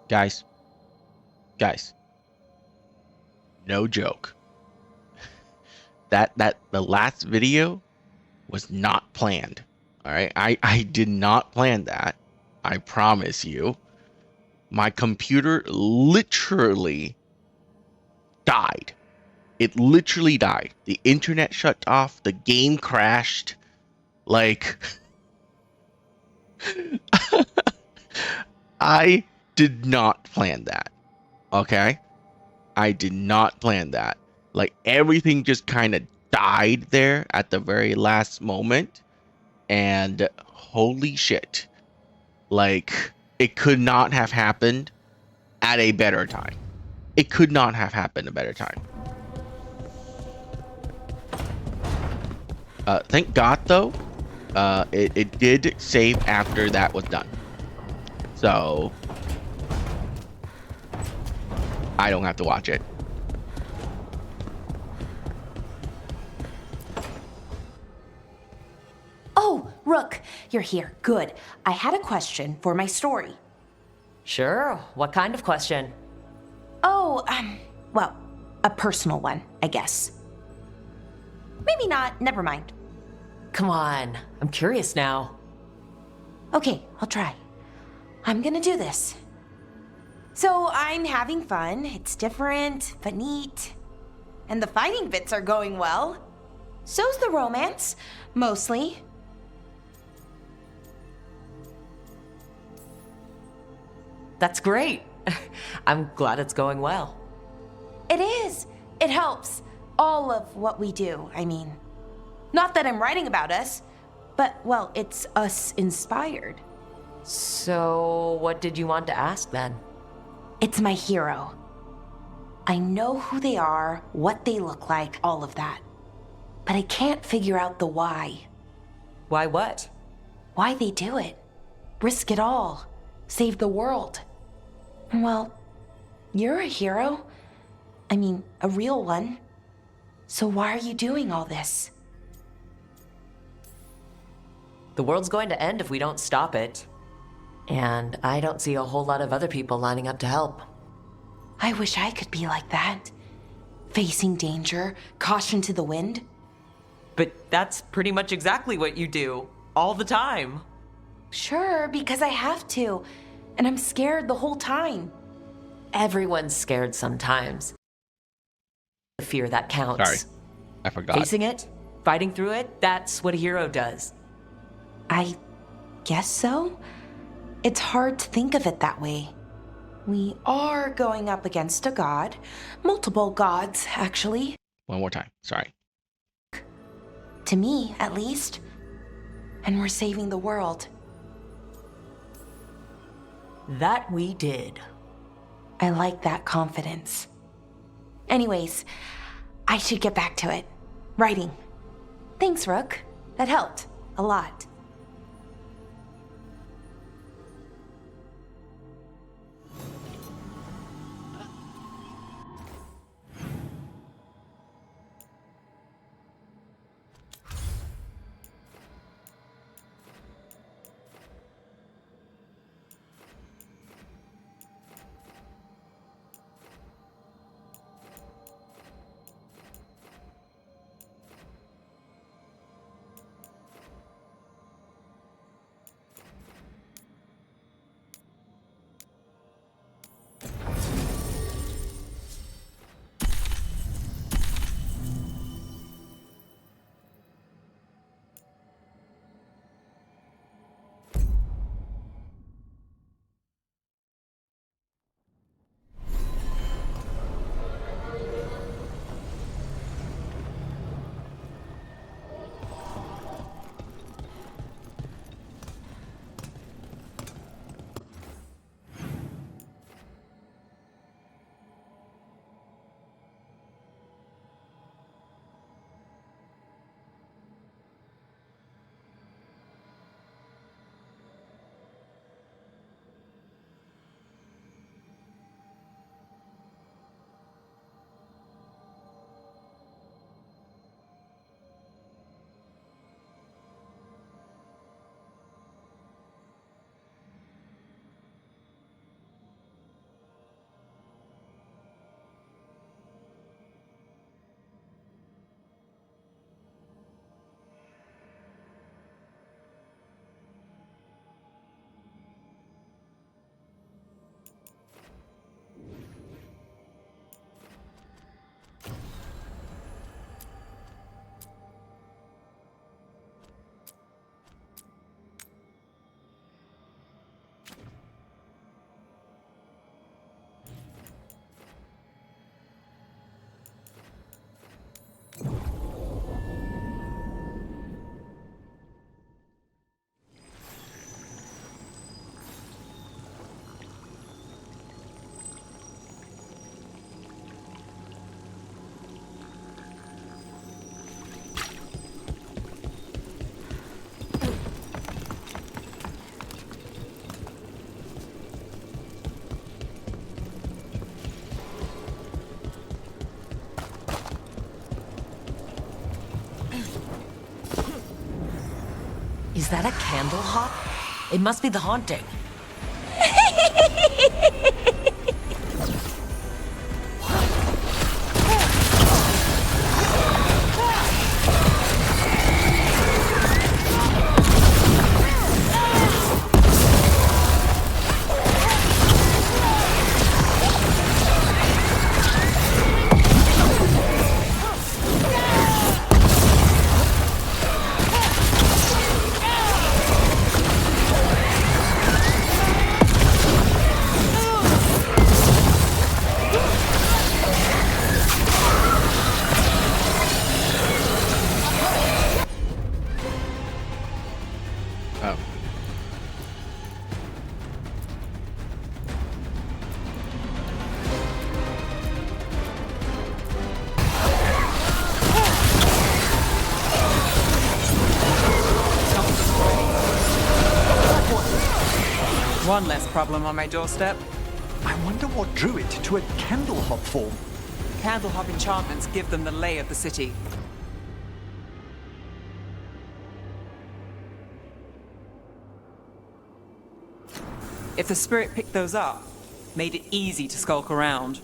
Guys, guys, no joke. That the last video was not planned. All right, I did not plan that. I promise you. My computer literally died. It literally died. The internet shut off. The game crashed. Like I did not plan that. Okay? I did not plan that. Like everything just kind of died there at the very last moment. And holy shit. Like it could not have happened at a better time. It could not have happened a better time. Thank God though, it did save after that was done. So I don't have to watch it. Oh, Rook, you're here. Good. I had a question for my story. Sure, what kind of question? Oh, well, a personal one, I guess. Maybe not. Never mind. Come on, I'm curious now. Okay, I'll try. I'm gonna do this. So I'm having fun. It's different, but neat. And the fighting bits are going well. So's the romance, mostly. That's great. I'm glad it's going well. It is. It helps. All of what we do, I mean. Not that I'm writing about us, but, well, it's us inspired. So, what did you want to ask then? It's my hero. I know who they are, what they look like, all of that. But I can't figure out the why. Why what? Why they do it. Risk it all. Save the world. Well, you're a hero. I mean, a real one. So why are you doing all this? The world's going to end if we don't stop it. And I don't see a whole lot of other people lining up to help. I wish I could be like that. Facing danger, caution to the wind. But that's pretty much exactly what you do, all the time. Sure, because I have to. And I'm scared the whole time. Everyone's scared sometimes. The fear that counts. Sorry, I forgot. Facing it, fighting through it, that's what a hero does. I guess so. It's hard to think of it that way. We are going up against a god. Multiple gods, actually. One more time. Sorry. To me, at least. And we're saving the world. That we did. I like that confidence. Anyways, I should get back to it. Writing. Thanks, Rook. That helped. A lot. Is that a candle hop? It must be the haunting. Oh. One less problem on my doorstep. I wonder what drew it to a candle hop form. Candle hop enchantments give them the lay of the city. If the spirit picked those up, made it easy to skulk around.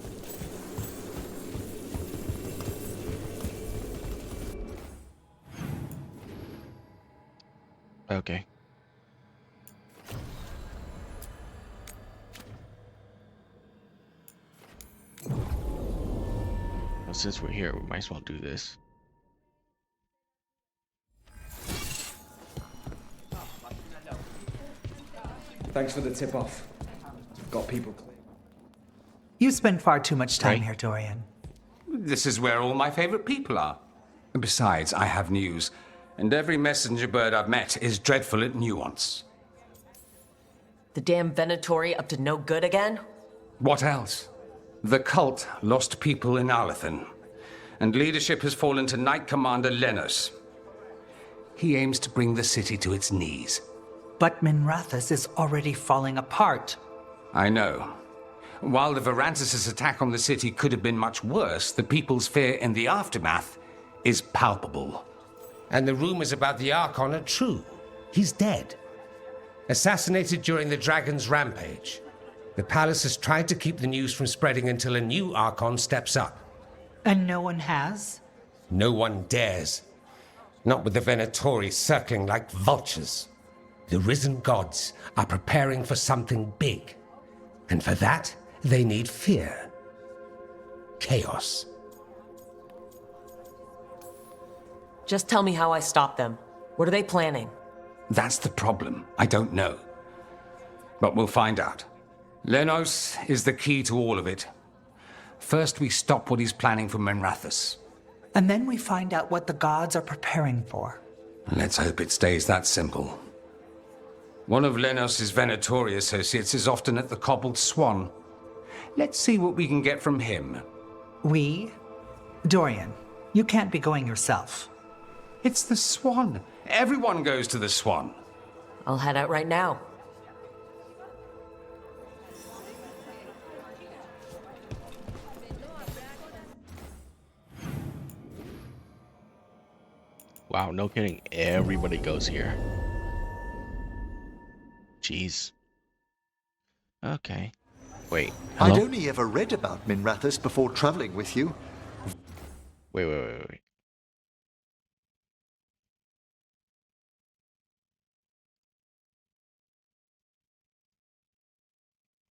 Okay. Well, since we're here, we might as well do this. Thanks for the tip-off. Got people. You spend far too much time Right. here, Dorian. This is where all my favorite people are. Besides, I have news, and every messenger bird I've met is dreadful at nuance. The damn Venatori up to no good again? What else? The cult lost people in Alathan, and leadership has fallen to Knight Commander Lenos. He aims to bring the city to its knees. But Minrathous is already falling apart. I know. While the Varantis' attack on the city could have been much worse, the people's fear in the aftermath is palpable. And the rumors about the Archon are true. He's dead. Assassinated during the Dragon's rampage. The palace has tried to keep the news from spreading until a new Archon steps up. And no one has? No one dares. Not with the Venatori circling like vultures. The risen gods are preparing for something big. And for that, they need fear. Chaos. Just tell me how I stop them. What are they planning? That's the problem. I don't know. But we'll find out. Lenos is the key to all of it. First, we stop what he's planning for Minrathous. And then we find out what the gods are preparing for. Let's hope it stays that simple. One of Lenos' Venatori associates is often at the Cobbled Swan. Let's see what we can get from him. We? Dorian, you can't be going yourself. It's the Swan. Everyone goes to the Swan. I'll head out right now. Wow, no kidding. Everybody goes here. Jeez. Okay. Wait. Hello? I'd only ever read about Minrathous before traveling with you. Wait.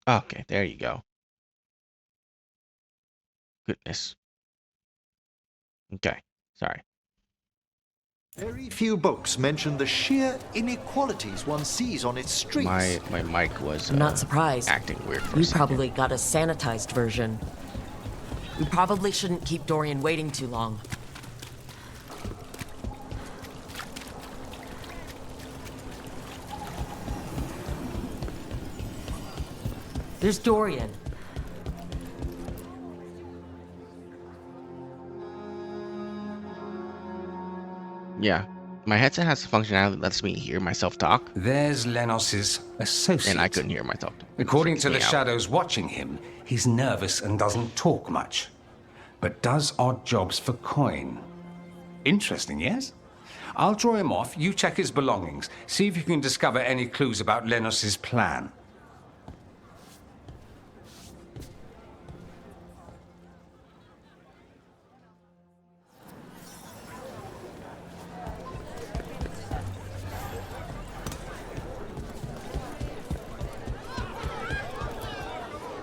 Okay, there you go. Goodness. Okay, sorry. Very few books mention the sheer inequalities one sees on its streets. My mic was I'm not surprised. acting weird for a You second. probably got a sanitized version. We probably shouldn't keep Dorian waiting too long. There's Dorian. Yeah. My headset has the functionality that lets me hear myself talk, There's Lenos' associate. and I couldn't hear myself talk. According to Freaks the me out. shadows watching him, he's nervous and doesn't talk much, but does odd jobs for coin. Interesting, yes? I'll draw him off, you check his belongings. See if you can discover any clues about Lenos's plan.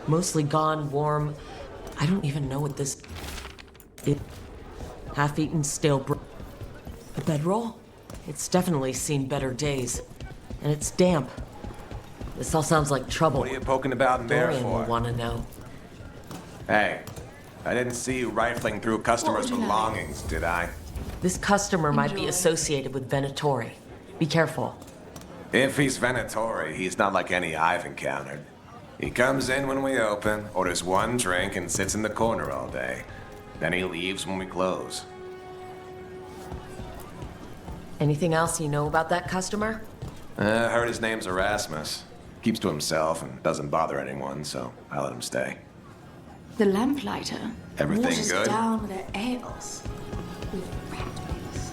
Mostly gone, warm. I don't even know what this... Half-eaten stale a bedroll? It's definitely seen better days. And it's damp. This all sounds like trouble. What are you poking about in there Dorian for? will want to know. Hey, I didn't see you rifling through customers' belongings, did I? This customer might be associated with Venatori. Be careful. If he's Venatori, he's not like any I've encountered. He comes in when we open, orders one drink, and sits in the corner all day. Then he leaves when we close. Anything else you know about that customer? Heard his name's Erasmus. Keeps to himself and doesn't bother anyone, so I let him stay. The lamplighter Everything waters good? down their ales with rat pigs.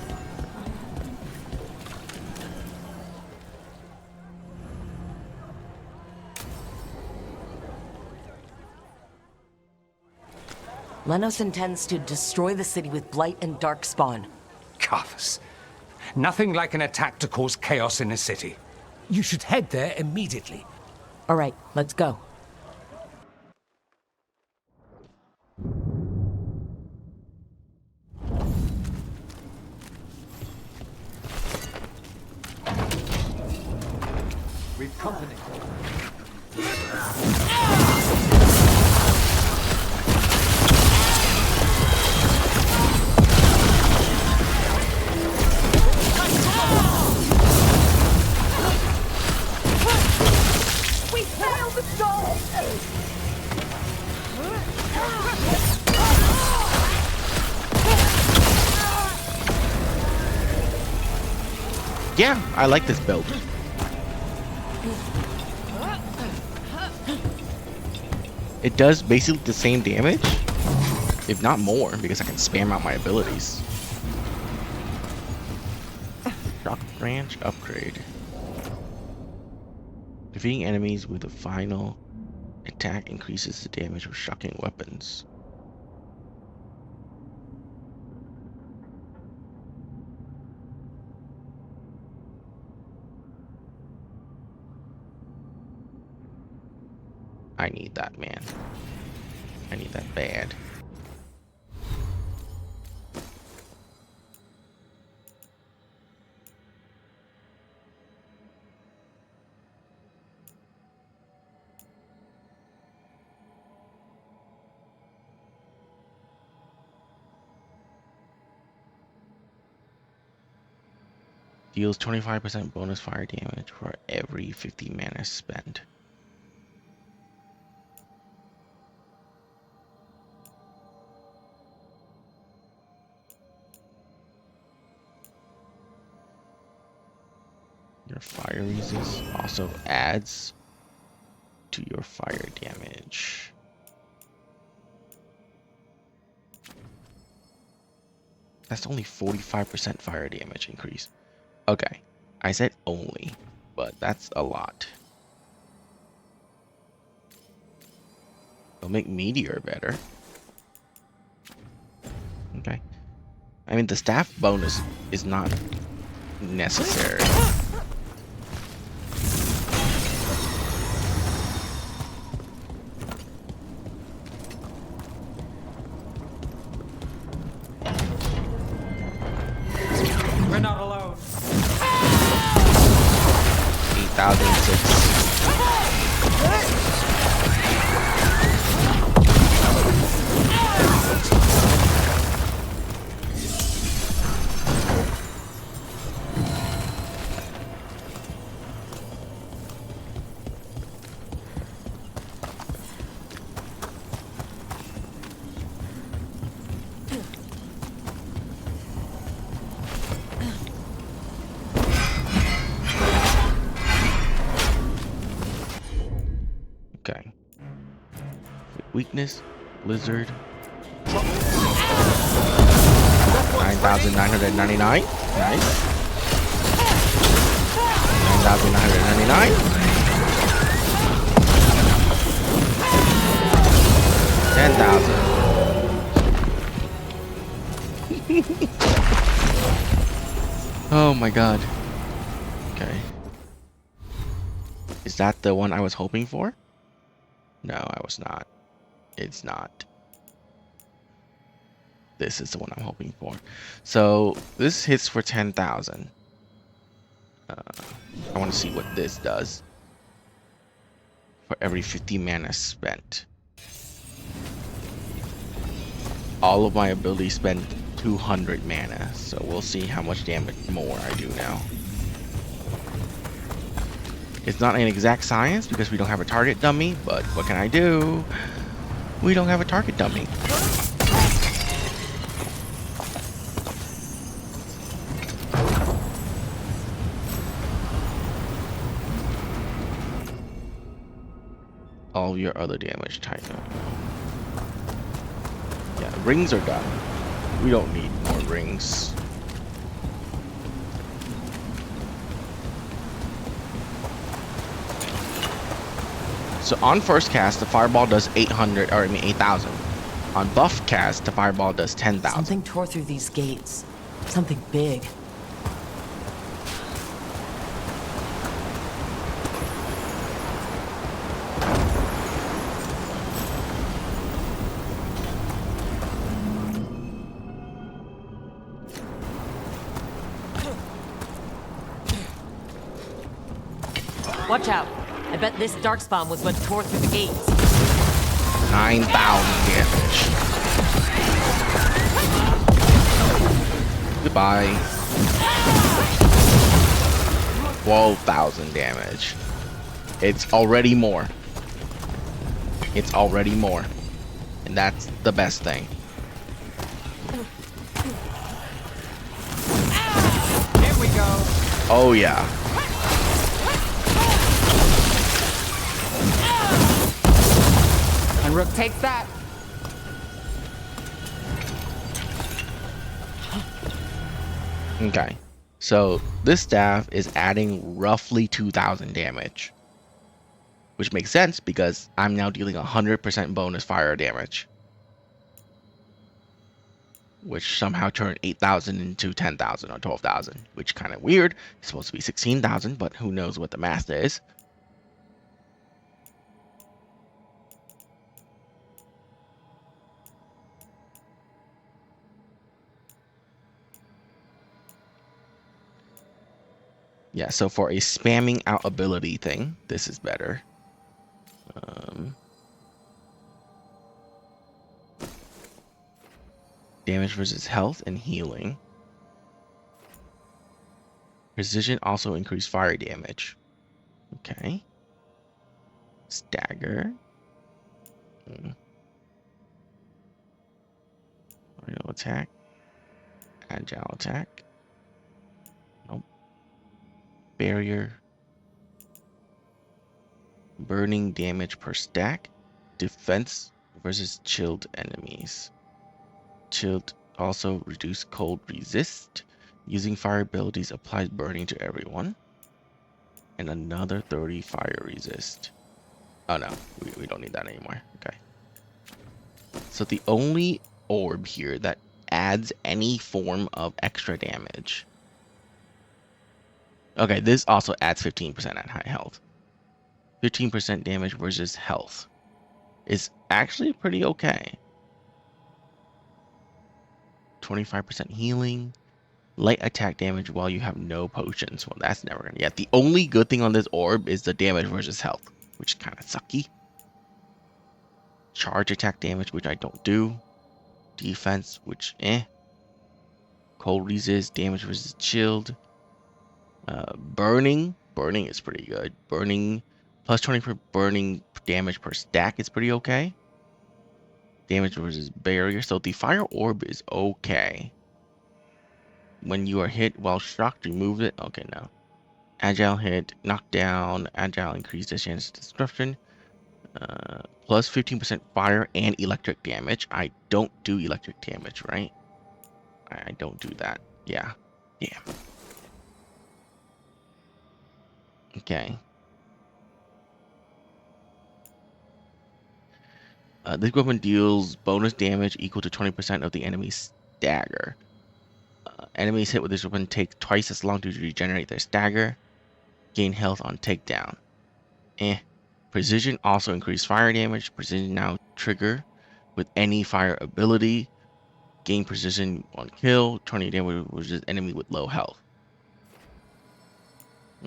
Lenos intends to destroy the city with blight and darkspawn. Cuffs. Nothing like an attack to cause chaos in a city. You should head there immediately. All right, let's go. We've company. Yeah, I like this build. It does basically the same damage, if not more, because I can spam out my abilities. Shock branch upgrade. Defeating enemies with a final attack increases the damage of shocking weapons. I need that, man. I need that bad. Deals 25% bonus fire damage for every 50 mana spent. Your fire resist also adds to your fire damage. That's only 45% fire damage increase. Okay, I said only, but that's a lot. It'll make Meteor better. Okay. I mean, the staff bonus is not necessary. We're not alone. 8,006. Okay. Weakness, Blizzard. 9,999. Nice. 10,999. 10,000. Oh my god. Okay. Is that the one I was hoping for? No, I was not. It's not. This is the one I'm hoping for. So this hits for 10,000. I want to see what this does. For every 50 mana spent. All of my abilities spend 200 mana. So we'll see how much damage more I do now. It's not an exact science because we don't have a target dummy, but what can I do? We don't have a target dummy. All your other damage type. Yeah, rings are done. We don't need more rings. So on first cast, the fireball does 8,000. On buff cast, the fireball does 10,000. Something tore through these gates. Something big. Watch out. I bet this darkspawn was what tore through the gates. 9,000 damage. Goodbye. 12,000 damage. It's already more. It's already more. And that's the best thing. Here we go. Oh yeah. And Rook takes that. Okay. So this staff is adding roughly 2,000 damage. Which makes sense because I'm now dealing 100% bonus fire damage. Which somehow turned 8,000 into 10,000 or 12,000. Which kind of weird. It's supposed to be 16,000, but who knows what the math is. Yeah, so for a spamming out ability thing, this is better. Damage versus health and healing. Precision also increased fire damage. Okay. Stagger. Aerial attack. Agile attack. Nope. Barrier. Burning damage per stack. Defense versus chilled enemies. Chilled also reduce cold resist. Using fire abilities applies burning to everyone. And another 30 fire resist. Oh no, we don't need that anymore. Okay. So the only orb here that adds any form of extra damage. Okay, this also adds 15% at high health. 15% damage versus health is actually pretty okay. 25% healing. Light attack damage while you have no potions. Well, that's never gonna get. The only good thing on this orb is the damage versus health, which is kind of sucky. Charge attack damage, which I don't do. Defense, which Cold resist, damage versus chilled. Burning is pretty good. Burning plus 20 for burning damage per stack is pretty okay. Damage versus barrier. So the fire orb is okay. When you are hit while shocked, remove it. Okay, no. Agile hit, knockdown, agile increase the chance of destruction. Plus 15% fire and electric damage. I don't do electric damage, right? I don't do that. Yeah. Damn. Okay. This weapon deals bonus damage equal to 20% of the enemy's stagger. Enemies hit with this weapon take twice as long to regenerate their stagger. Gain health on takedown. Precision also increase fire damage. Precision now trigger with any fire ability. Gain precision on kill. 20 damage versus enemy with low health.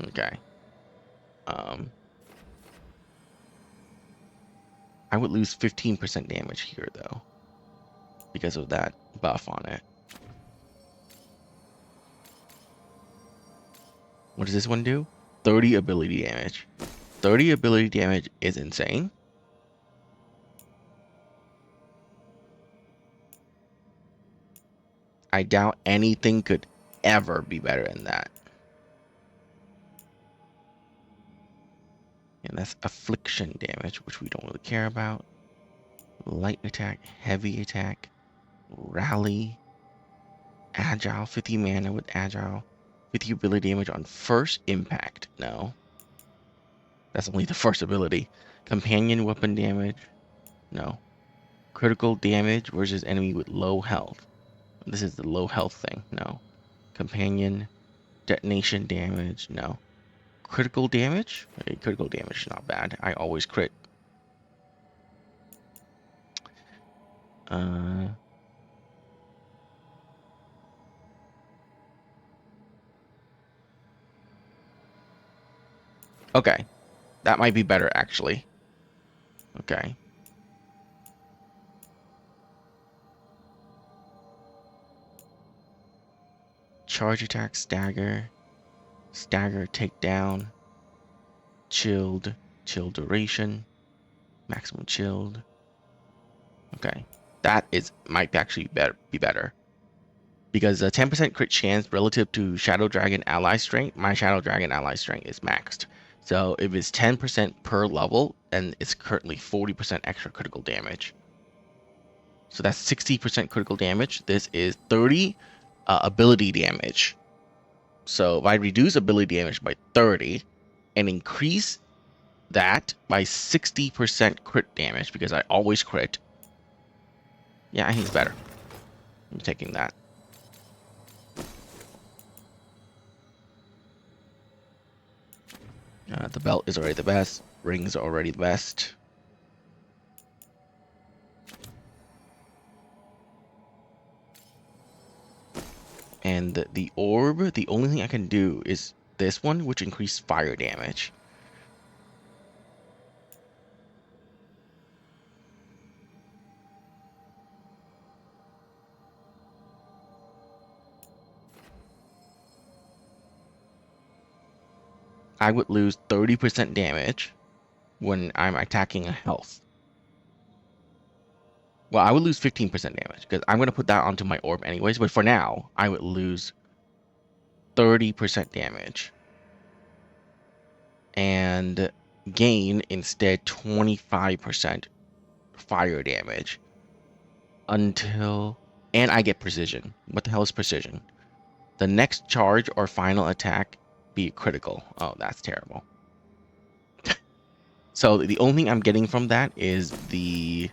Okay. I would lose 15% damage here though, because of that buff on it. What does this one do? 30 ability damage. 30 ability damage is insane. I doubt anything could ever be better than that. And that's affliction damage, which we don't really care about. Light attack, heavy attack, rally, agile, 50 mana with agile, 50 ability damage on first impact. No. That's only the first ability. Companion weapon damage. No. Critical damage versus enemy with low health. This is the low health thing. No. Companion detonation damage. No. Critical damage? Hey, critical damage is not bad. I always crit. Okay. That might be better, actually. Okay. Charge attack, stagger. Stagger, takedown. Chilled. Chill duration. Maximum chilled. Okay. That might actually be better. Because a 10% crit chance relative to Shadow Dragon ally strength, my Shadow Dragon ally strength is maxed. So if it's 10% per level, and it's currently 40% extra critical damage. So that's 60% critical damage. This is 30 ability damage. So if I reduce ability damage by 30 and increase that by 60% crit damage, because I always crit. Yeah, I think it's better. I'm taking that. The belt is already the best. Rings are already the best. And the orb, the only thing I can do is this one, which increases fire damage. I would lose 30% damage when I'm attacking a health. Well, I would lose 15% damage because I'm going to put that onto my orb anyways. But for now, I would lose 30% damage and gain instead 25% fire damage until, and I get precision. What the hell is precision? The next charge or final attack be critical. Oh, that's terrible. So the only thing I'm getting from that is the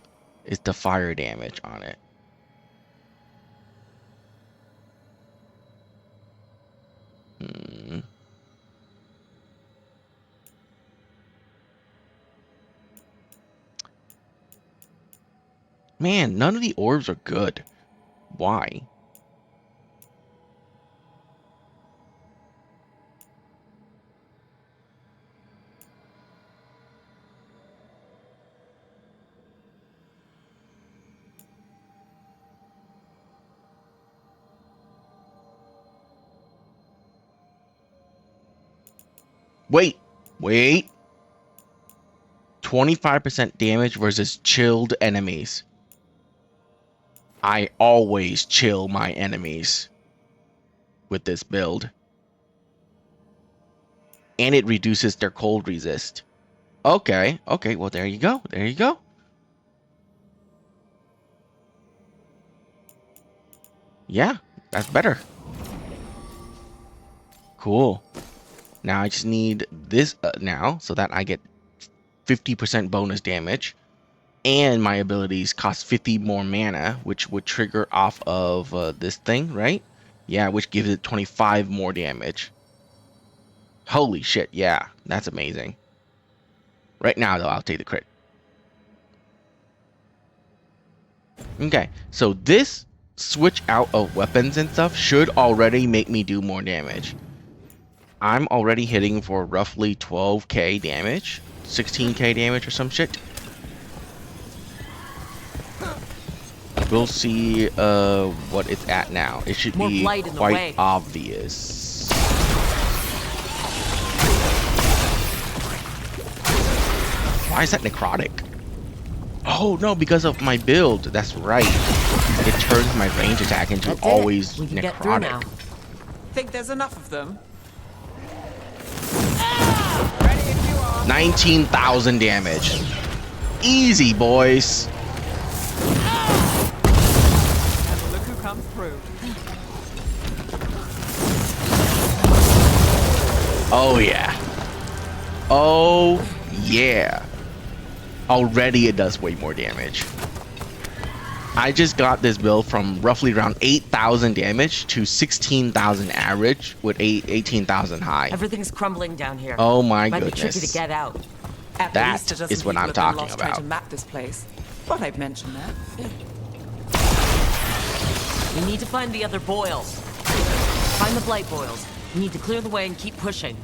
fire damage on it. Man, none of the orbs are good. Why? Wait. 25% damage versus chilled enemies. I always chill my enemies with this build. And it reduces their cold resist. Okay, well there you go. Yeah, that's better. Cool. Now I just need this now so that I get 50% bonus damage. And my abilities cost 50 more mana, which would trigger off of this thing, right? Yeah, which gives it 25 more damage. Holy shit, yeah, that's amazing. Right now, though, I'll take the crit. Okay, so this switch out of weapons and stuff should already make me do more damage. I'm already hitting for roughly 12k damage, 16k damage or some shit. We'll see what it's at now. It should be quite obvious. Why is that necrotic? Oh no, because of my build. That's right. It turns my range attack into always necrotic. Think there's enough of them? 19,000 damage. Easy, boys. Come through. Oh yeah. Oh yeah. Already it does way more damage. I just got this build from roughly around 8,000 damage to 16,000 average with 18,000 high. Everything's crumbling down here. Oh my Might goodness. be tricky to get out. That is what I'm talking Try to about. map this place. Thought I'd mention that. We need to find the other boils. Find the blight boils. We need to clear the way and keep pushing.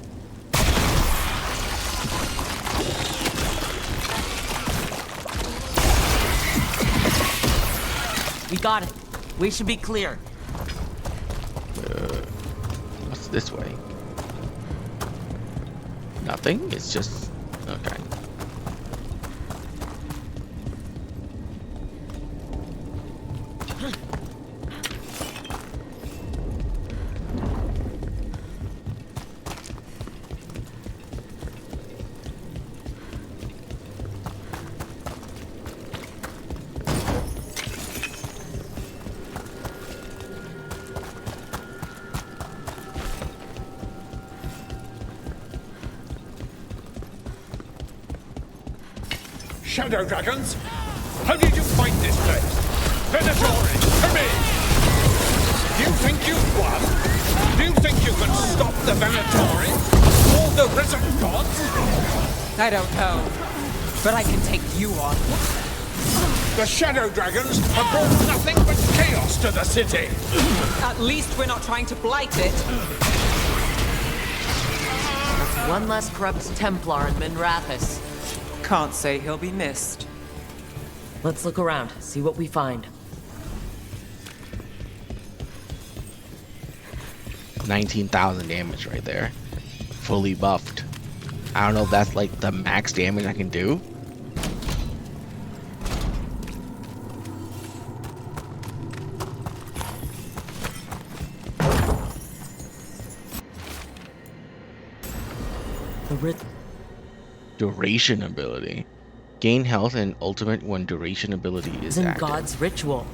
We got it. We should be clear. What's this way? Nothing? It's just... okay. Shadow dragons? How did you find this place? Venatori, come in! Do you think you've won? Do you think you can stop the Venatori? Or the risen gods? I don't know, but I can take you on. The Shadow Dragons have brought nothing but chaos to the city! At least we're not trying to blight it. One less corrupt Templar in Minrathis. Can't say he'll be missed. Let's look around, see what we find. 19,000 damage right there. Fully buffed. I don't know if that's like the max damage I can do. Duration ability. Gain health and ultimate when duration ability is in active. God's ritual.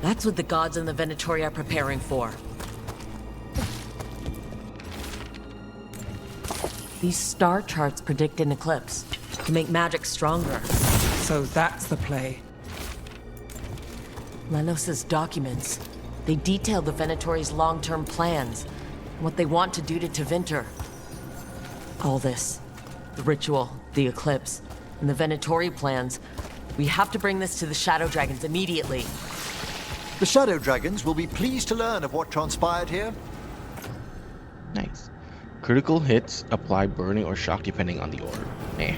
That's what the gods and the Venatori are preparing for. These star charts predict an eclipse to make magic stronger. So that's the play. Lenos's documents. They detail the Venatori's long-term plans, and what they want to do to Tevinter. All this, the ritual, the eclipse, and the Venatori plans, we have to bring this to the Shadow Dragons immediately. The Shadow Dragons will be pleased to learn of what transpired here. Nice. Critical hits apply burning or shock depending on the order. Eh.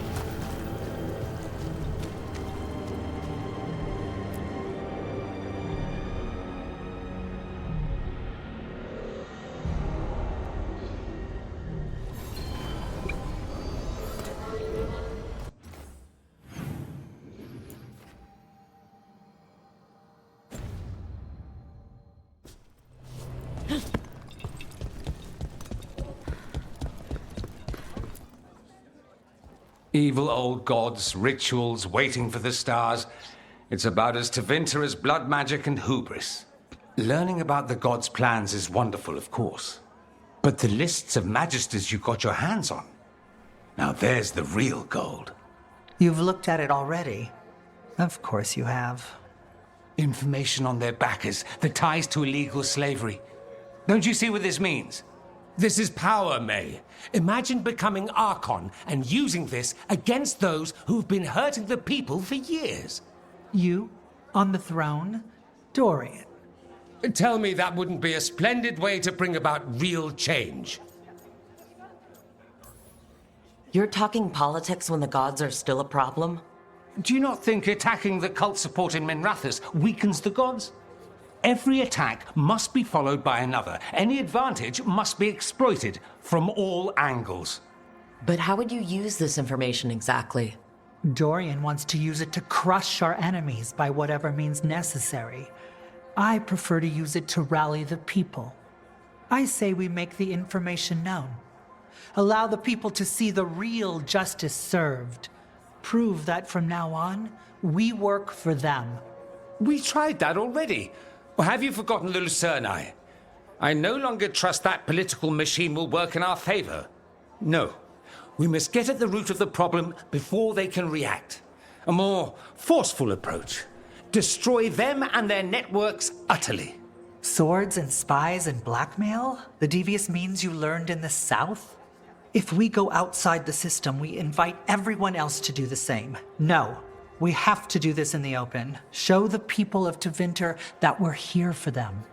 Evil old gods, rituals, waiting for the stars. It's about as Tevinter as blood magic and hubris. Learning about the gods' plans is wonderful, of course. But the lists of magisters you got your hands on, now there's the real gold. You've looked at it already. Of course you have. Information on their backers, the ties to illegal slavery. Don't you see what this means? This is power, May. Imagine becoming Archon and using this against those who've been hurting the people for years. You, on the throne, Dorian. Tell me that wouldn't be a splendid way to bring about real change. You're talking politics when the gods are still a problem? Do you not think attacking the cult support in Minrathous weakens the gods? Every attack must be followed by another. Any advantage must be exploited from all angles. But how would you use this information exactly? Dorian wants to use it to crush our enemies by whatever means necessary. I prefer to use it to rally the people. I say we make the information known. Allow the people to see the real justice served. Prove that from now on, we work for them. We tried that already. Or have you forgotten the Lucerni? I no longer trust that political machine will work in our favor. No. We must get at the root of the problem before they can react. A more forceful approach. Destroy them and their networks utterly. Swords and spies and blackmail? The devious means you learned in the South? If we go outside the system, we invite everyone else to do the same. No, we have to do this in the open. Show the people of Tevinter that we're here for them.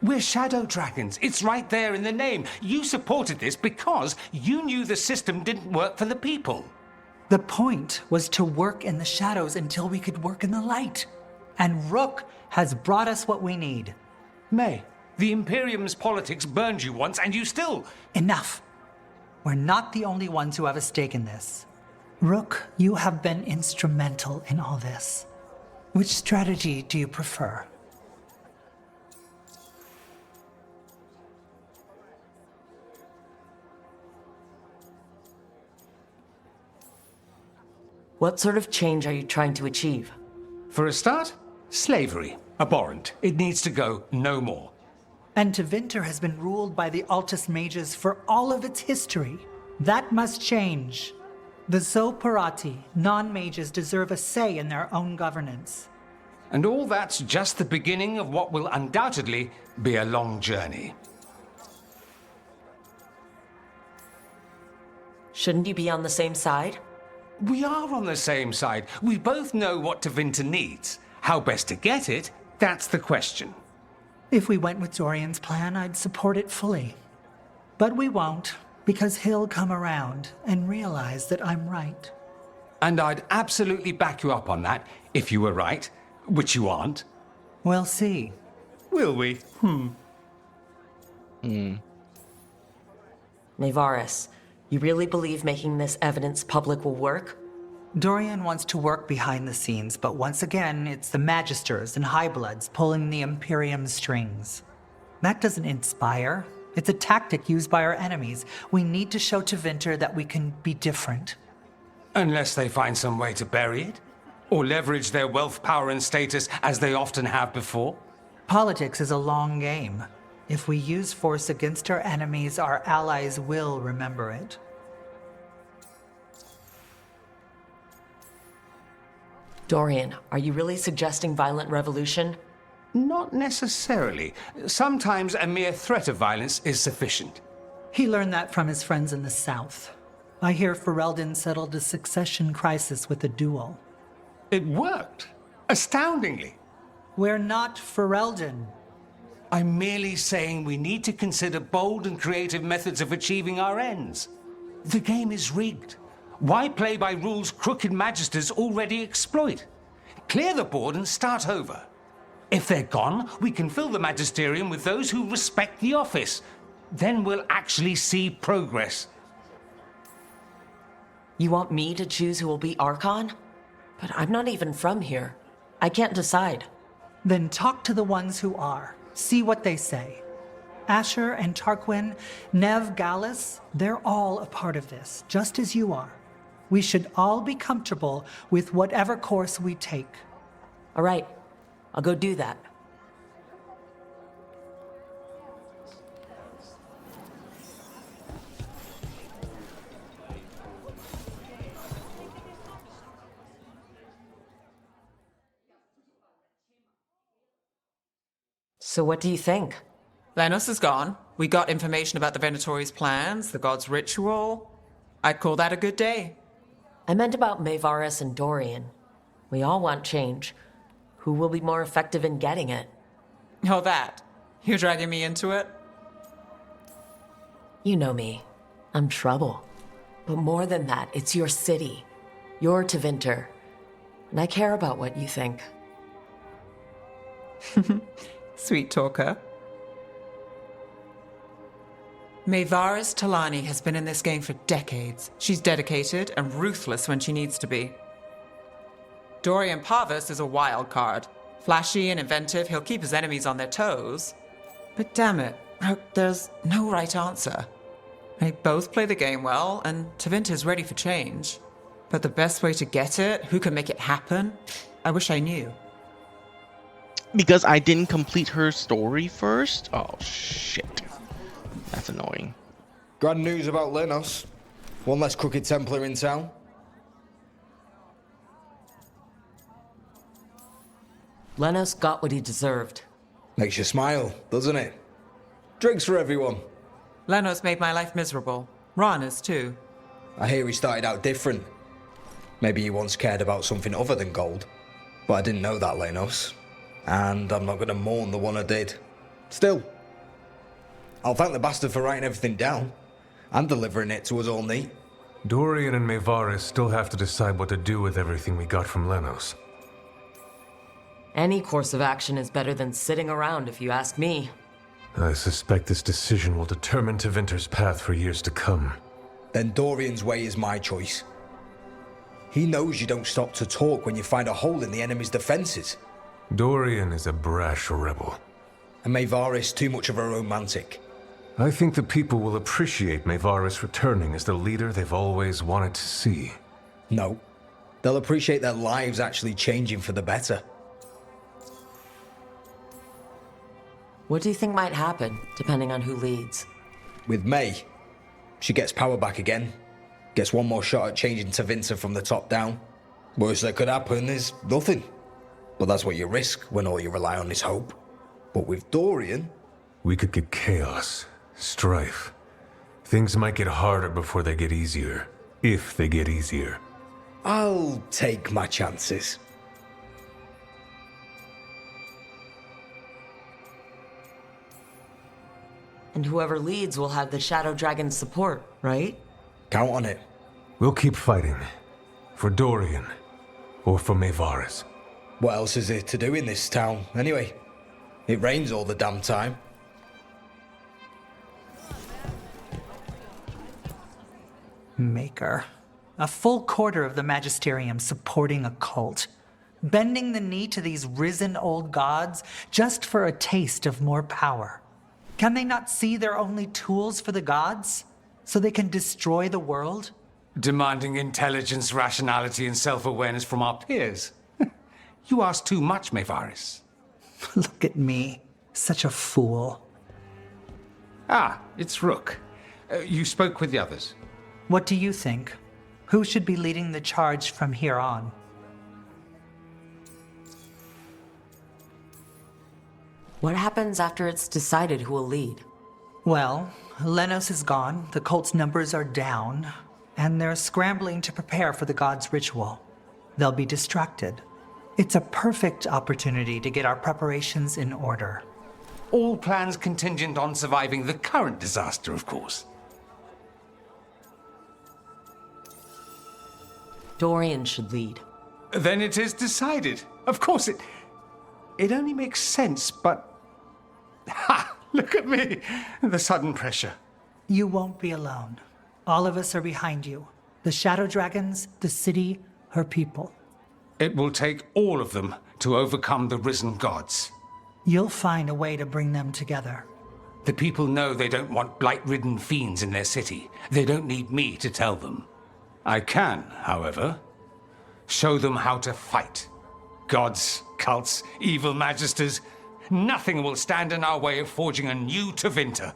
We're shadow dragons. It's right there in the name. You supported this because you knew the system didn't work for the people. The point was to work in the shadows until we could work in the light. And Rook has brought us what we need. May, the Imperium's politics burned you once and you still... Enough. We're not the only ones who have a stake in this. Rook, you have been instrumental in all this. Which strategy do you prefer? What sort of change are you trying to achieve? For a start, slavery. Abhorrent. It needs to go no more. And Tevinter has been ruled by the Altus Mages for all of its history. That must change. The Zoparati, non-mages, deserve a say in their own governance. And all that's just the beginning of what will undoubtedly be a long journey. Shouldn't you be on the same side? We are on the same side. We both know what Tevinter needs. How best to get it, that's the question. If we went with Dorian's plan, I'd support it fully. But we won't, because he'll come around and realize that I'm right. And I'd absolutely back you up on that, if you were right, which you aren't. We'll see. Will we? Nevaris, you really believe making this evidence public will work? Dorian wants to work behind the scenes, but once again, it's the Magisters and Highbloods pulling the Imperium's strings. That doesn't inspire. It's a tactic used by our enemies. We need to show Tevinter that we can be different. Unless they find some way to bury it? Or leverage their wealth, power, and status as they often have before? Politics is a long game. If we use force against our enemies, our allies will remember it. Dorian, are you really suggesting violent revolution? Not necessarily. Sometimes a mere threat of violence is sufficient. He learned that from his friends in the South. I hear Ferelden settled a succession crisis with a duel. It worked. Astoundingly. We're not Ferelden. I'm merely saying we need to consider bold and creative methods of achieving our ends. The game is rigged. Why play by rules crooked magisters already exploit? Clear the board and start over. If they're gone, we can fill the magisterium with those who respect the office. Then we'll actually see progress. You want me to choose who will be Archon? But I'm not even from here. I can't decide. Then talk to the ones who are. See what they say. Asher and Tarquin, Nev, Gallus, they're all a part of this, just as you are. We should all be comfortable with whatever course we take. All right, I'll go do that. So what do you think? Lenos is gone. We got information about the Venatori's plans, the god's ritual. I'd call that a good day. I meant about Maevaris and Dorian. We all want change. Who will be more effective in getting it? Oh, that. You're dragging me into it? You know me. I'm trouble. But more than that, it's your city. You're Tevinter. And I care about what you think. Sweet talker. Maevaris Talani has been in this game for decades. She's dedicated and ruthless when she needs to be. Dorian Parvis is a wild card. Flashy and inventive, he'll keep his enemies on their toes. But damn it, there's no right answer. They both play the game well, and Tevinter's ready for change. But the best way to get it, who can make it happen, I wish I knew. Because I didn't complete her story first? Oh, shit. That's annoying. Grand news about Lenos. One less crooked Templar in town. Lenos got what he deserved. Makes you smile, doesn't it? Drinks for everyone. Lenos made my life miserable. Rana's too. I hear he started out different. Maybe he once cared about something other than gold. But I didn't know that, Lenos. And I'm not going to mourn the one I did. Still, I'll thank the bastard for writing everything down. And delivering it to us all neat. Dorian and Maevaris still have to decide what to do with everything we got from Lenos. Any course of action is better than sitting around, if you ask me. I suspect this decision will determine Tevinter's path for years to come. Then Dorian's way is my choice. He knows you don't stop to talk when you find a hole in the enemy's defenses. Dorian is a brash rebel. And Maevaris too much of a romantic. I think the people will appreciate Maevaris returning as the leader they've always wanted to see. No. They'll appreciate their lives actually changing for the better. What do you think might happen, depending on who leads? With May, she gets power back again. Gets one more shot at changing Tevinter from the top down. Worst that could happen is nothing. But that's what you risk when all you rely on is hope. But with Dorian... We could get chaos, strife. Things might get harder before they get easier. If they get easier. I'll take my chances. And whoever leads will have the Shadow Dragon's support, right? Count on it. We'll keep fighting. For Dorian. Or for Maevaris. What else is there to do in this town, anyway? It rains all the damn time. Maker. A full quarter of the Magisterium supporting a cult. Bending the knee to these risen old gods just for a taste of more power. Can they not see they're only tools for the gods? So they can destroy the world? Demanding intelligence, rationality, and self-awareness from our peers. You ask too much, Maevaris. Look at me. Such a fool. Ah, it's Rook. You spoke with the others. What do you think? Who should be leading the charge from here on? What happens after it's decided who will lead? Well, Lenos is gone, the cult's numbers are down, and they're scrambling to prepare for the god's ritual. They'll be distracted. It's a perfect opportunity to get our preparations in order. All plans contingent on surviving the current disaster, of course. Dorian should lead. Then it is decided. Of course, it only makes sense, but... Ha! Look at me! The sudden pressure. You won't be alone. All of us are behind you. The Shadow Dragons, the city, her people. It will take all of them to overcome the risen gods. You'll find a way to bring them together. The people know they don't want blight-ridden fiends in their city. They don't need me to tell them. I can, however, show them how to fight. Gods, cults, evil magisters, nothing will stand in our way of forging a new Tevinter.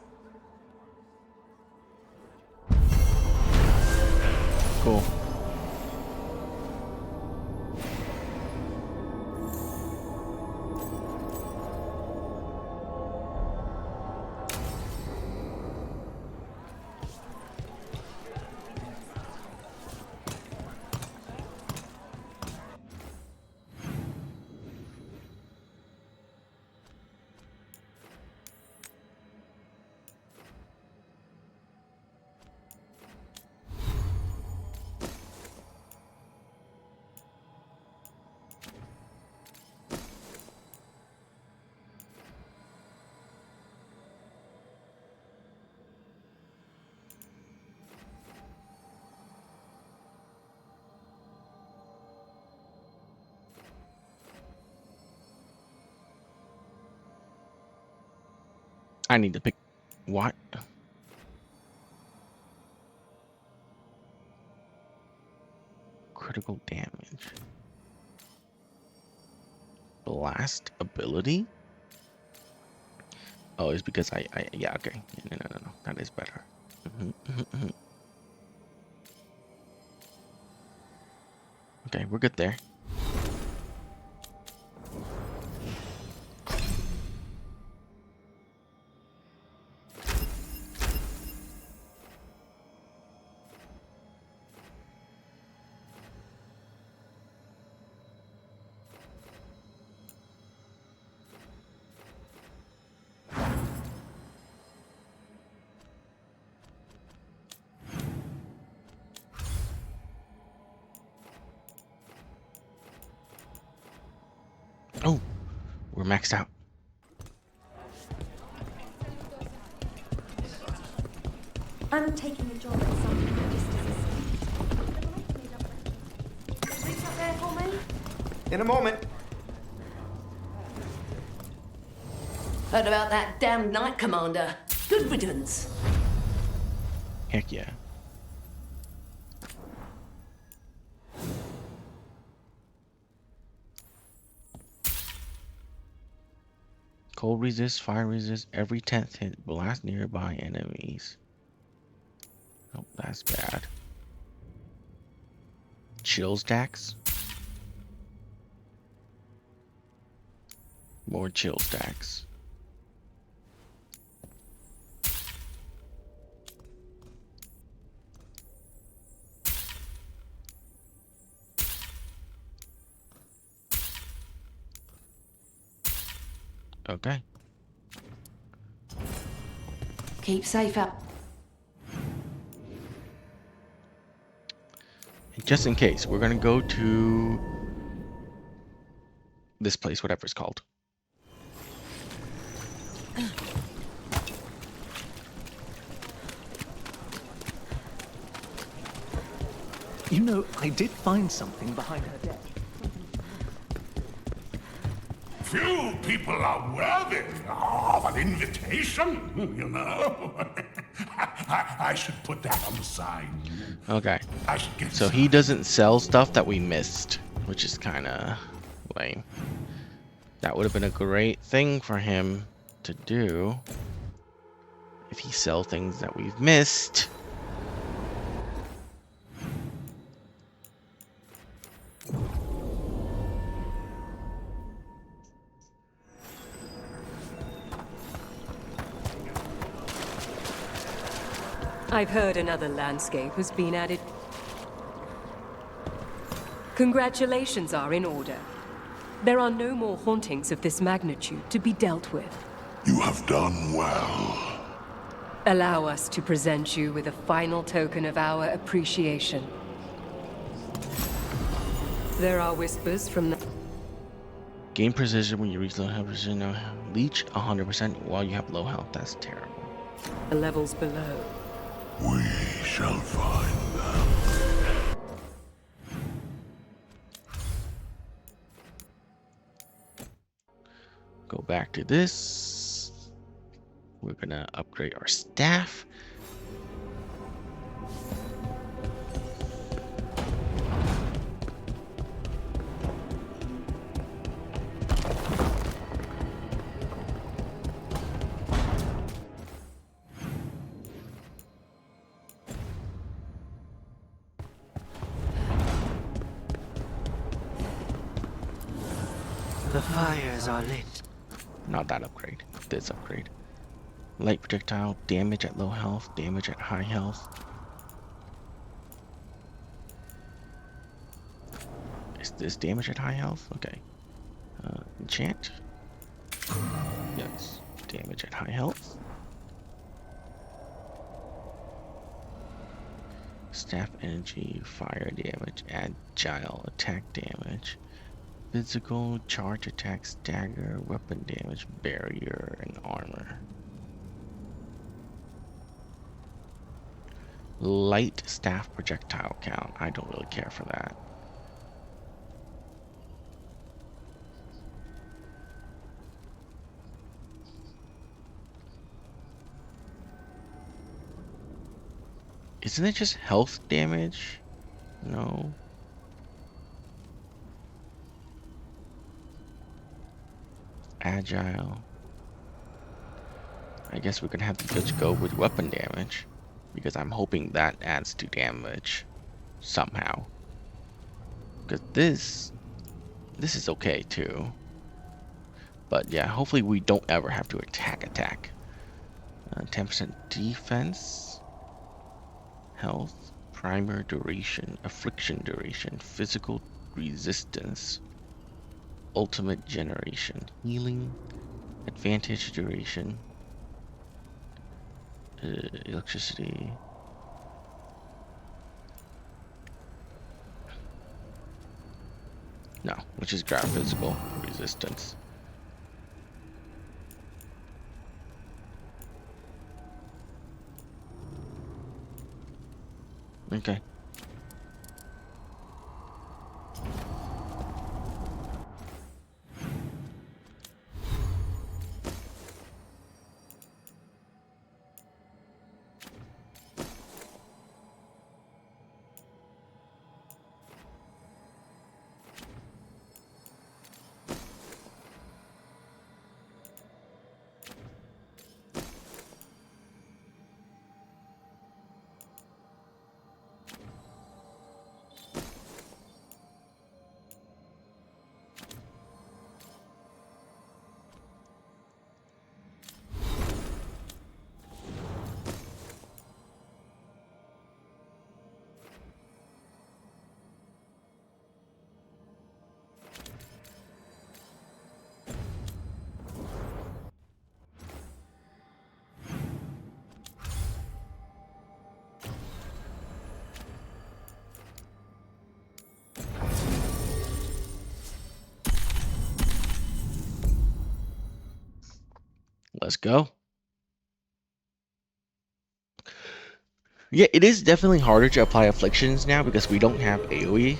Cool. I need to pick what? Critical damage. Blast ability? Oh, it's because I yeah, okay. No. That is better. Okay, we're good there. Oh, we're maxed out. I'm taking a job at some just reach up there for me? In a moment. Heard about that damn Knight Commander. Good riddance. Heck yeah. Cold resist, fire resist, every 10th hit, blast nearby enemies. Oh, that's bad. Chill stacks. More chill stacks. Okay. Keep safe out. Just in case, we're gonna go to this place, whatever it's called. You know, I did find something behind her desk. Few people are worthy of an invitation, you know. I should put that on the sign. Okay. I should get So he doesn't sell stuff that we missed, which is kind of lame. That would have been a great thing for him to do if he sell things that we've missed. I've heard another landscape has been added. Congratulations are in order. There are no more hauntings of this magnitude to be dealt with. You have done well. Allow us to present you with a final token of our appreciation. There are whispers from the... Gain precision when you reach low health precision. No, leech 100% while you have low health. That's terrible. The levels below. We shall find them. Go back to this. We're gonna upgrade our staff. The fires are lit. Not that upgrade. This upgrade. Light projectile, damage at low health, damage at high health. Is this damage at high health? Okay. Enchant. Yes. Damage at high health. Staff energy, fire damage, agile attack damage. Physical, charge attack, stagger, weapon damage, barrier, and armor. Light staff projectile count. I don't really care for that. Isn't it just health damage? No. Agile. I guess we're gonna have to just go with weapon damage, because I'm hoping that adds to damage somehow. Because this is okay too. But yeah, hopefully we don't ever have to attack. 10% defense, health, primer duration, affliction duration, physical resistance, ultimate generation, healing, advantage duration, electricity. No, let's just grab physical resistance. Okay. Let's go. Yeah, it is definitely harder to apply afflictions now because we don't have AoE.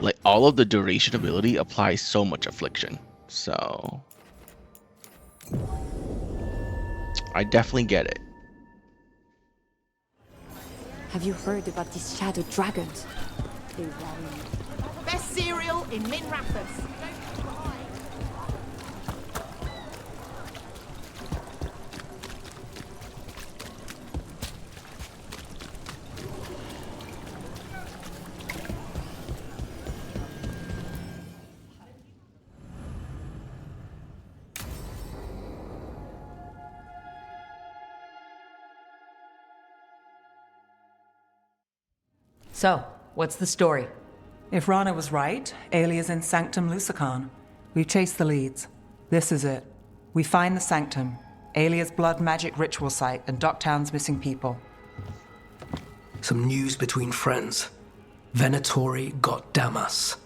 Like, all of the duration ability applies so much affliction. So I definitely get it. Have you heard about these shadow dragons? They worry me. Best cereal in Min Rathas. So, what's the story? If Rana was right, Alia's in Sanctum Lucican. We've chased the leads. This is it. We find the Sanctum, Alia's blood magic ritual site, and Docktown's missing people. Some news between friends. Venatori got Damas.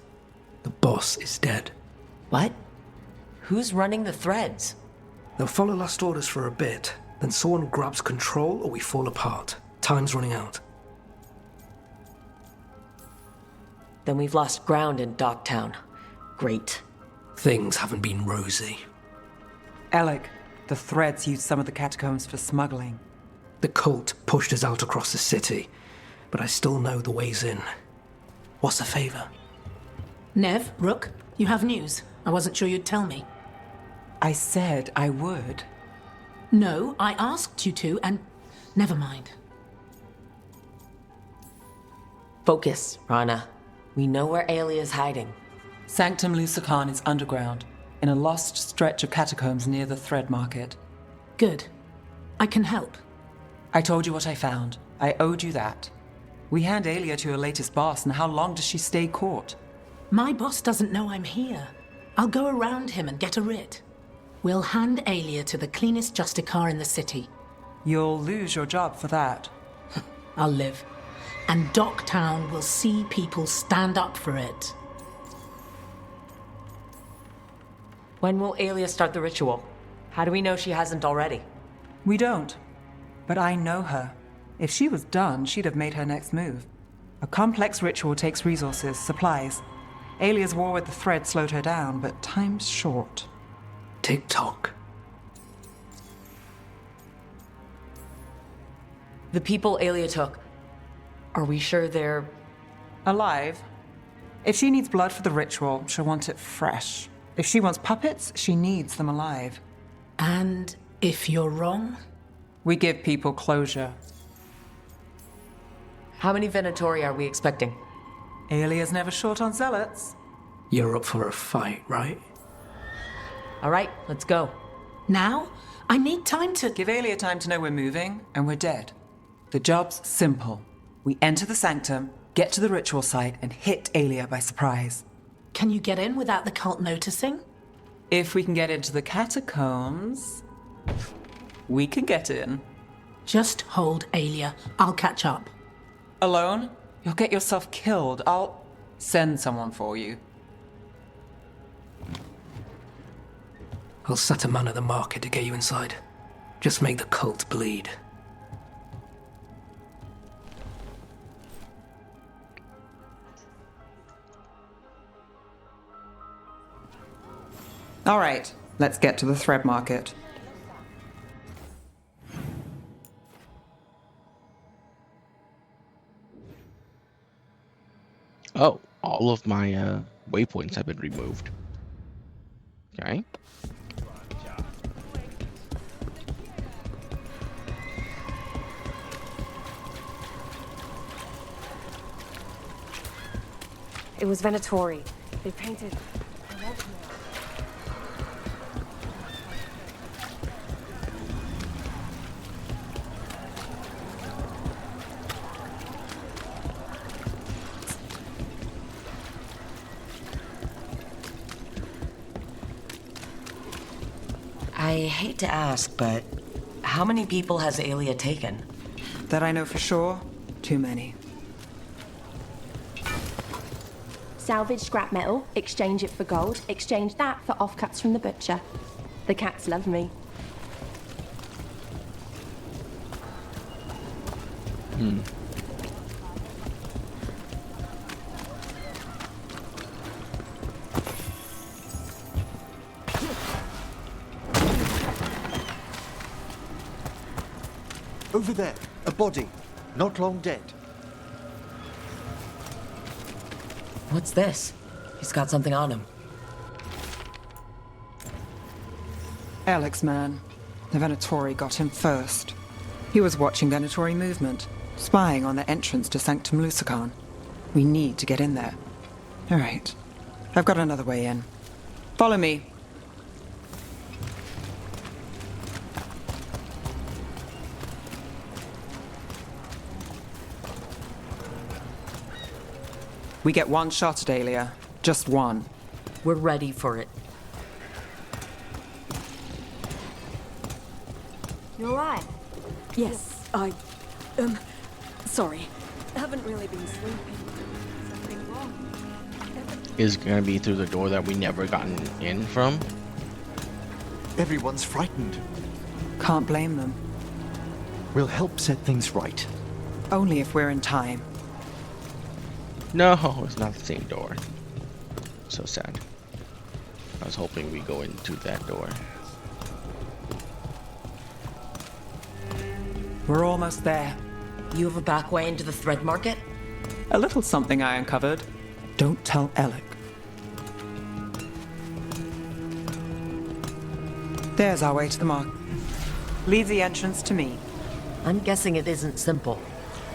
The boss is dead. What? Who's running the threads? They'll follow last orders for a bit, then someone grabs control or we fall apart. Time's running out. Then we've lost ground in Docktown. Great. Things haven't been rosy. Alec, the threads used some of the catacombs for smuggling. The cult pushed us out across the city, but I still know the ways in. What's the favor? Nev, Rook, you have news. I wasn't sure you'd tell me. I said I would. No, I asked you to, and never mind. Focus, Rana. We know where Alia's hiding. Sanctum Lucican is underground, in a lost stretch of catacombs near the Thread Market. Good. I can help. I told you what I found. I owed you that. We hand Alia to her latest boss, and how long does she stay caught? My boss doesn't know I'm here. I'll go around him and get a writ. We'll hand Alia to the cleanest Justicar in the city. You'll lose your job for that. I'll live. And Docktown will see people stand up for it. When will Alia start the ritual? How do we know she hasn't already? We don't. But I know her. If she was done, she'd have made her next move. A complex ritual takes resources, supplies. Alia's war with the Thread slowed her down, but time's short. Tick-tock. The people Aelia took, are we sure they're... Alive? If she needs blood for the ritual, she'll want it fresh. If she wants puppets, she needs them alive. And if you're wrong? We give people closure. How many Venatori are we expecting? Aelia's never short on zealots. You're up for a fight, right? All right, let's go. Now? I need time to... Give Aelia time to know we're moving, and we're dead. The job's simple. We enter the sanctum, get to the ritual site, and hit Aelia by surprise. Can you get in without the cult noticing? If we can get into the catacombs, we can get in. Just hold Aelia. I'll catch up. Alone? You'll get yourself killed. I'll send someone for you. I'll set a man at the market to get you inside. Just make the cult bleed. All right, let's get to the thread market. Oh, all of my waypoints have been removed. Okay. It was Venatori. They painted... I hate to ask, but how many people has Aelia taken? That I know for sure, too many. Salvage scrap metal, exchange it for gold, exchange that for offcuts from the butcher. The cats love me. Over there, a body, not long dead. What's this? He's got something on him. Alex, man. The Venatori got him first. He was watching Venatori movement, spying on the entrance to Sanctum Lusican. We need to get in there. All right. I've got another way in. Follow me. We get one shot at Aelia. Just one. We're ready for it. You alright? Yes, sorry. Haven't really been sleeping. Something wrong? Is gonna be through the door that we never gotten in from. Everyone's frightened. Can't blame them. We'll help set things right. Only if we're in time. No, it's not the same door. So sad. I was hoping we go into that door. We're almost there. You have a back way into the thread market? A little something I uncovered. Don't tell Alec. There's our way to the market. Leave the entrance to me. I'm guessing it isn't simple.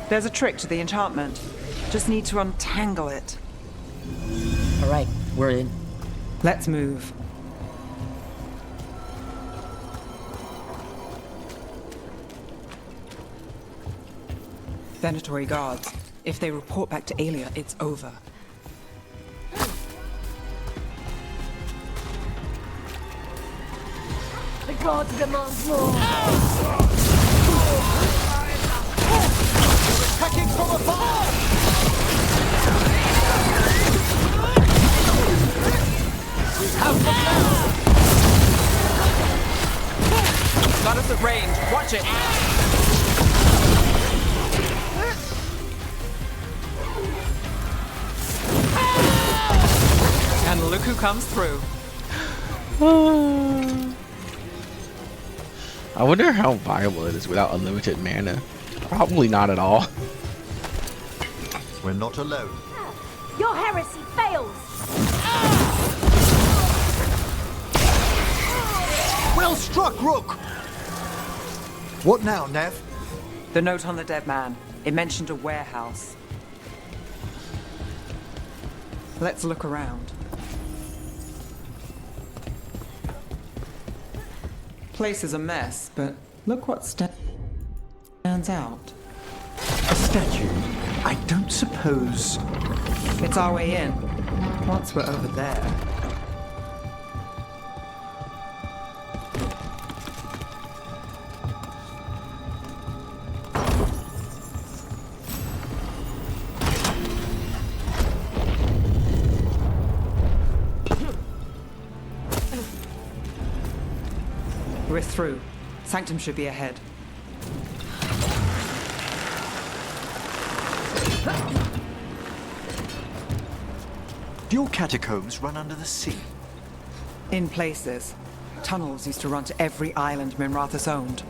There's a trick to the enchantment. Just need to untangle it. All right, we're in. Let's move. Venatori guards. If they report back to Aelia, it's over. The gods demand more! Attacking from afar! We have the got us at range. Watch it. And look who comes through. I wonder how viable it is without unlimited mana. Probably not at all. We're not alone. Your heresy fails! Well struck, Rook! What now, Nev? The note on the dead man. It mentioned a warehouse. Let's look around. Place is a mess, but look what stands out. A statue. I don't suppose... It's our way in. Once we're over there. We're through. Sanctum should be ahead. Do your catacombs run under the sea? In places. Tunnels used to run to every island Minrathous owned.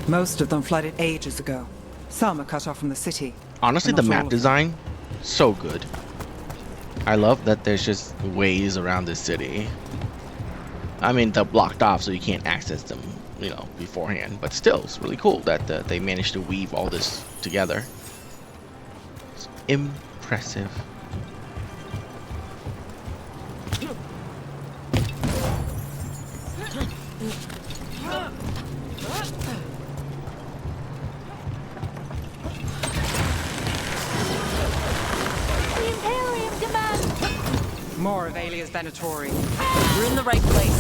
Most of them flooded ages ago. Some are cut off from the city. Honestly, but the not all map of them. design, so good. I love that there's just ways around the city. I mean, they're blocked off so you can't access them, you know, beforehand. But still, it's really cool that they managed to weave all this together. It's impressive. The Imperium demands... More of Alia's Venatori. We're in the right place.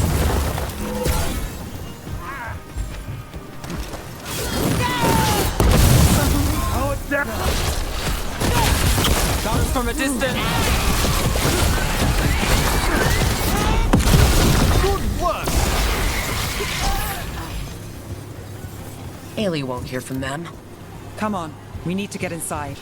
Oh, it's there! Got us from a distance! Good work! Ailey won't hear from them. Come on, we need to get inside.